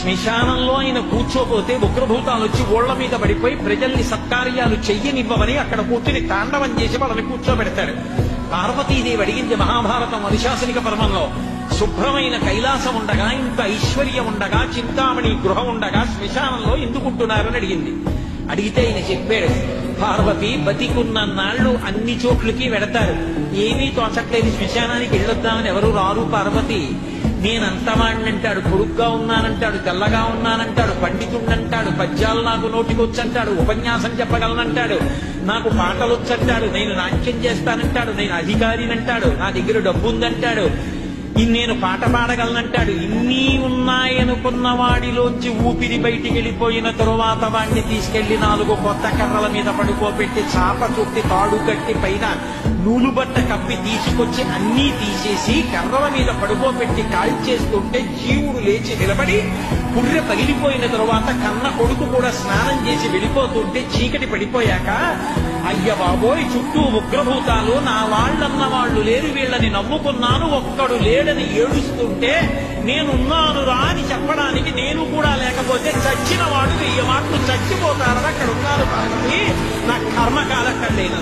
శ్మశానంలో ఆయన కూర్చోపోతే ఉగ్రభూతాలు వచ్చి ఓళ్ల మీద పడిపోయి ప్రజల్ని సత్కార్యాలు చెయ్యనివ్వమని అక్కడ కూర్చుని తాండవం చేసి వాళ్ళని కూర్చోబెడతాడు. పార్వతీదేవి అడిగింది మహాభారతం అనుశాసనిక పర్వంలో, శుభ్రమైన కైలాసం ఉండగా, ఇంత ఐశ్వర్యం ఉండగా, చింతామణి గృహం ఉండగా శ్మశానంలో ఎందుకుంటున్నారని అడిగింది. అడిగితే ఆయన చెప్పాడు, పార్వతి బతికున్న నాళ్లు అన్ని చోట్లకి వెడతారు, ఏమీ తోచట్లేదు, శ్మశానానికి వెళ్ళొద్దామని ఎవరు రారు పార్వతి. నేనంతవాణ్ణంటాడు, పొడుగ్గా ఉన్నానంటాడు, తెల్లగా ఉన్నానంటాడు, పండితుణ్ణంటాడు, పద్యాలు నాకు నోటికొచ్చంటాడు, ఉపన్యాసం చెప్పగలనంటాడు, నాకు పాటలు వచ్చంటాడు, నేను నాట్యం చేస్తానంటాడు, నేను అధికారినంటాడు, నా దగ్గర డబ్బుందంటాడు, నేను పాట పాడగలనంటాడు. ఇన్ని ఉన్నాయనుకున్న వాడిలోంచి ఊపిరి బయటికి వెళ్ళిపోయిన తరువాత వాడిని తీసుకెళ్లి 4 కొత్త కర్రల మీద పడుకోబెట్టి చాప చుట్టి తాడు కట్టి పైన నూలు బట్ట కప్పి తీసుకొచ్చి అన్నీ తీసేసి కర్రల మీద పడుకోబెట్టి కాల్చేస్తుంటే జీవుడు లేచి నిలబడి పుర్రె పగిలిపోయిన తరువాత కన్న కొడుకు కూడా స్నానం చేసి వెళ్ళిపోతుంటే చీకటి పడిపోయాక, అయ్య బాబోయ్ చుట్టూ ఉగ్రభూతాలు, నా వాళ్ళన్న వాళ్ళు లేరు, వీళ్ళని నమ్ముకున్నాను, ఒక్కడు లేడని ఏడుస్తుంటే నేనున్నాను రా అని చెప్పడానికి నేను కూడా లేకపోతే చచ్చిన వాడు 1000 మాటలు చచ్చిపోతారని అక్కడ ఉన్నారు. నా కర్మకాలక్కర్లేను.